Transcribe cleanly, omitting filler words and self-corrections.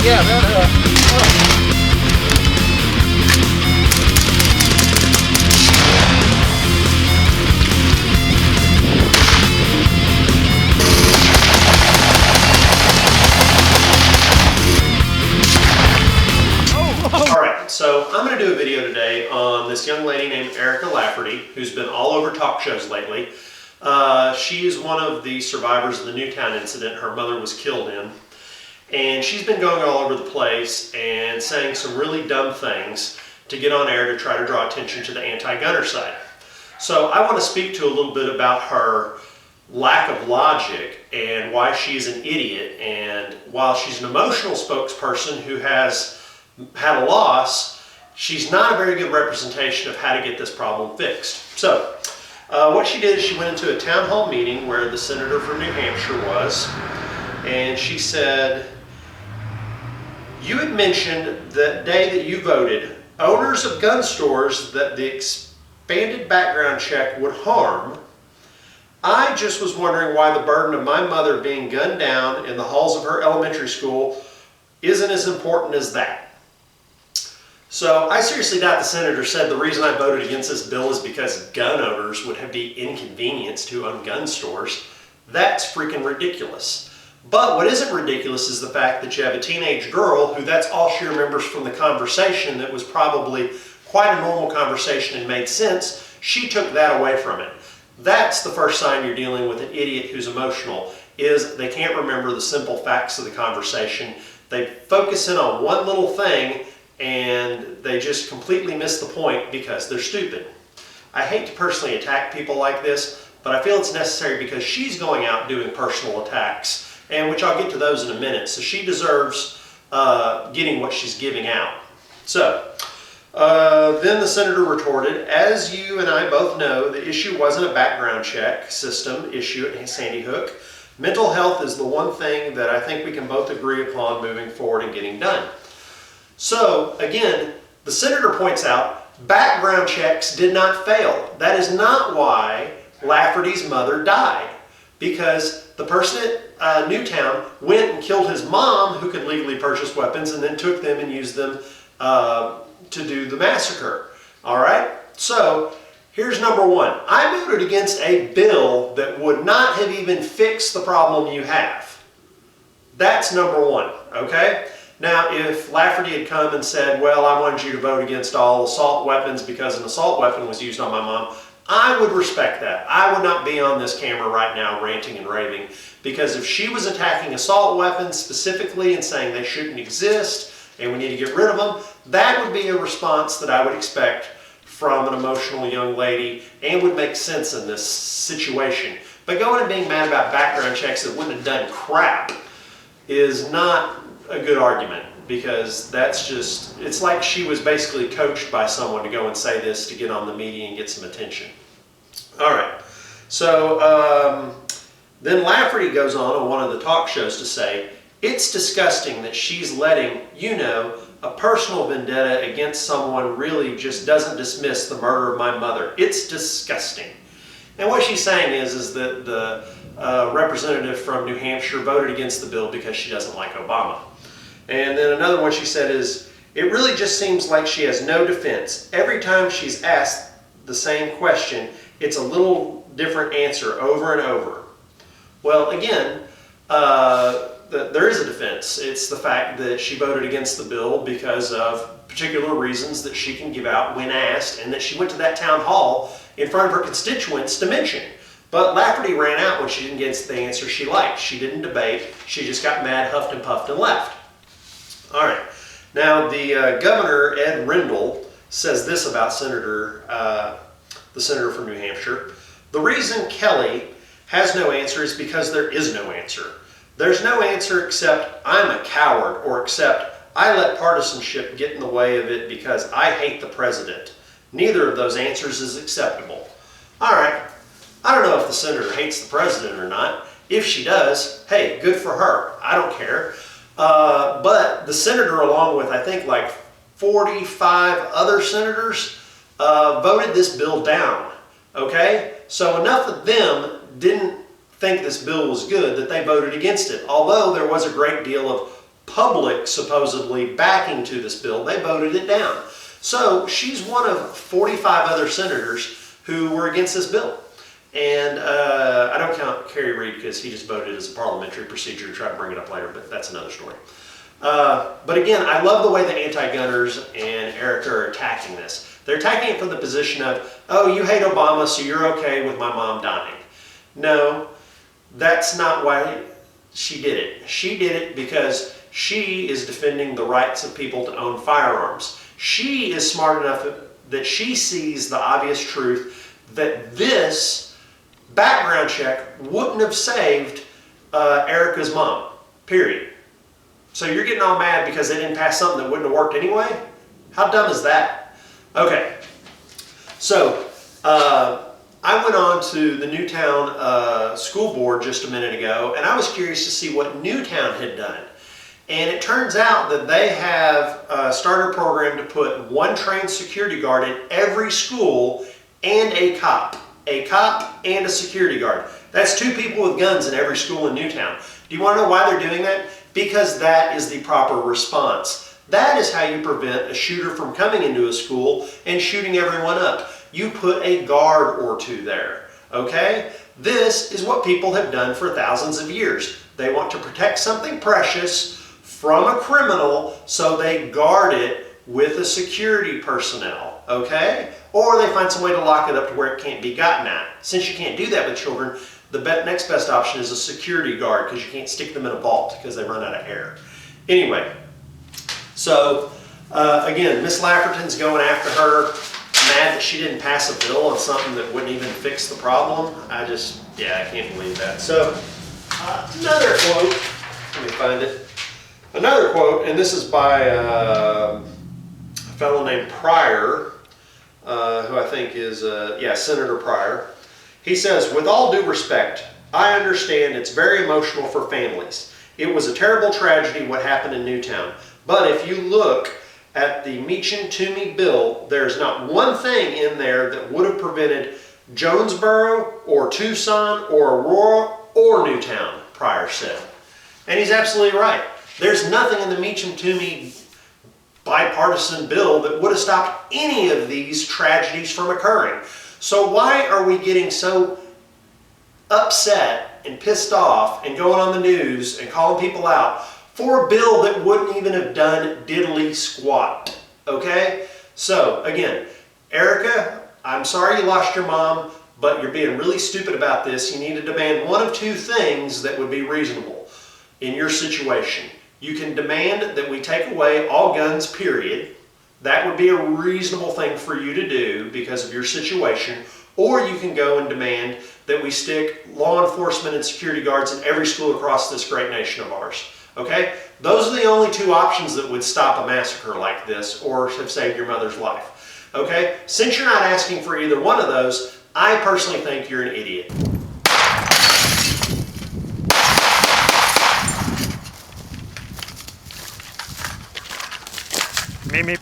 Yeah, that, Alright, so I'm going to do a video today on this young lady named Erica Lafferty, who's been all over talk shows lately. She is one of the survivors of the Newtown incident her mother was killed in. And she's been going all over the place and saying some really dumb things to get on air to try to draw attention to the anti-gunner side. So I want to speak to a little bit about her lack of logic and why she's an idiot. And while she's an emotional spokesperson who has had a loss, she's not a very good representation of how to get this problem fixed. So what she did is she went into a town hall meeting where the senator from New Hampshire was, and she said, "You had mentioned the day that you voted, owners of gun stores that the expanded background check would harm. I just was wondering why the burden of my mother being gunned down in the halls of her elementary school isn't as important as that." So I seriously doubt the senator said the reason I voted against this bill is because gun owners would be inconvenienced to own gun stores. That's freaking ridiculous. But what isn't ridiculous is the fact that you have a teenage girl who that's all she remembers from the conversation that was probably quite a normal conversation and made sense. She took that away from it. That's the first sign you're dealing with an idiot who's emotional, is they can't remember the simple facts of the conversation. They focus in on one little thing and they just completely miss the point because they're stupid. I hate to personally attack people like this, but I feel it's necessary because she's going out doing personal attacks, and which I'll get to those in a minute. So she deserves getting what she's giving out. So then the senator retorted, "As you and I both know, the issue wasn't a background check system issue at Sandy Hook. Mental health is the one thing that I think we can both agree upon moving forward and getting done." So again, the senator points out background checks did not fail. That is not why Lafferty's mother died, because the person at Newtown went and killed his mom, who could legally purchase weapons, and then took them and used them to do the massacre. All right, so here's number one. I voted against a bill that would not have even fixed the problem you have. That's number one, okay? Now, if Lafferty had come and said, "Well, I wanted you to vote against all assault weapons because an assault weapon was used on my mom," I would respect that. I would not be on this camera right now ranting and raving, because if she was attacking assault weapons specifically and saying they shouldn't exist and we need to get rid of them, that would be a response that I would expect from an emotional young lady and would make sense in this situation. But going and being mad about background checks that wouldn't have done crap is not a good argument, because that's just, it's like she was basically coached by someone to go and say this to get on the media and get some attention. All right, so then Lafferty goes on one of the talk shows to say, "It's disgusting that she's letting, a personal vendetta against someone really just doesn't dismiss the murder of my mother. It's disgusting." And what she's saying is that the representative from New Hampshire voted against the bill because she doesn't like Obama. And then another one she said is, "It really just seems like she has no defense. Every time she's asked the same question, it's a little different answer over and over." Well, again, there is a defense. It's the fact that she voted against the bill because of particular reasons that she can give out when asked, and that she went to that town hall in front of her constituents to mention. But Lafferty ran out when she didn't get the answer she liked. She didn't debate. She just got mad, huffed and puffed, and left. All right. Now, the governor, Ed Rendell, says this about the senator from New Hampshire. "The reason Kelly has no answer is because there is no answer. There's no answer except I'm a coward, or except I let partisanship get in the way of it because I hate the president. Neither of those answers is acceptable." All right. I don't know if the senator hates the president or not. If she does, hey, good for her. I don't care. But the senator, along with I think like 45 other senators, voted this bill down. Okay? So enough of them didn't think this bill was good that they voted against it. Although there was a great deal of public supposedly backing to this bill, they voted it down. So she's one of 45 other senators who were against this bill. And I don't count Kerry Reid because he just voted as a parliamentary procedure to try to bring it up later, but that's another story. But again, I love the way the anti-gunners and Erica are attacking this. They're attacking it from the position of, oh, you hate Obama, so you're okay with my mom dying. No, that's not why she did it. She did it because she is defending the rights of people to own firearms. She is smart enough that she sees the obvious truth that this background check wouldn't have saved Erica's mom, period. So you're getting all mad because they didn't pass something that wouldn't have worked anyway? How dumb is that? Okay, so I went on to the Newtown school board just a minute ago, and I was curious to see what Newtown had done. And it turns out that they have started a program to put one trained security guard in every school and a cop and a security guard. That's 2 people with guns in every school in Newtown. Do you want to know why they're doing that? Because that is the proper response. That is how you prevent a shooter from coming into a school and shooting everyone up. You put a guard or 2 there, okay? This is what people have done for thousands of years. They want to protect something precious from a criminal, so they guard it with a security personnel, okay? Or they find some way to lock it up to where it can't be gotten at. Since you can't do that with children, the next best option is a security guard, because you can't stick them in a vault because they run out of air. Anyway, so again, Miss Lafferty's going after her, mad that she didn't pass a bill on something that wouldn't even fix the problem. I can't believe that. So another quote, let me find it. Another quote, and this is by a fellow named Pryor, who I think is, Senator Pryor. He says, "With all due respect, I understand it's very emotional for families. It was a terrible tragedy what happened in Newtown. But if you look at the Meacham-Toomey bill, there's not one thing in there that would have prevented Jonesboro or Tucson or Aurora or Newtown," Pryor said. And he's absolutely right. There's nothing in the Meacham-Toomey bipartisan bill that would have stopped any of these tragedies from occurring. So why are we getting so upset and pissed off and going on the news and calling people out for a bill that wouldn't even have done diddly squat? Okay? So again, Erica, I'm sorry you lost your mom, but you're being really stupid about this. You need to demand one of 2 things that would be reasonable in your situation. You can demand that we take away all guns, period. That would be a reasonable thing for you to do because of your situation. Or you can go and demand that we stick law enforcement and security guards in every school across this great nation of ours. Okay? Those are the only 2 options that would stop a massacre like this or have saved your mother's life. Okay? Since you're not asking for either one of those, I personally think you're an idiot. Meep, meep.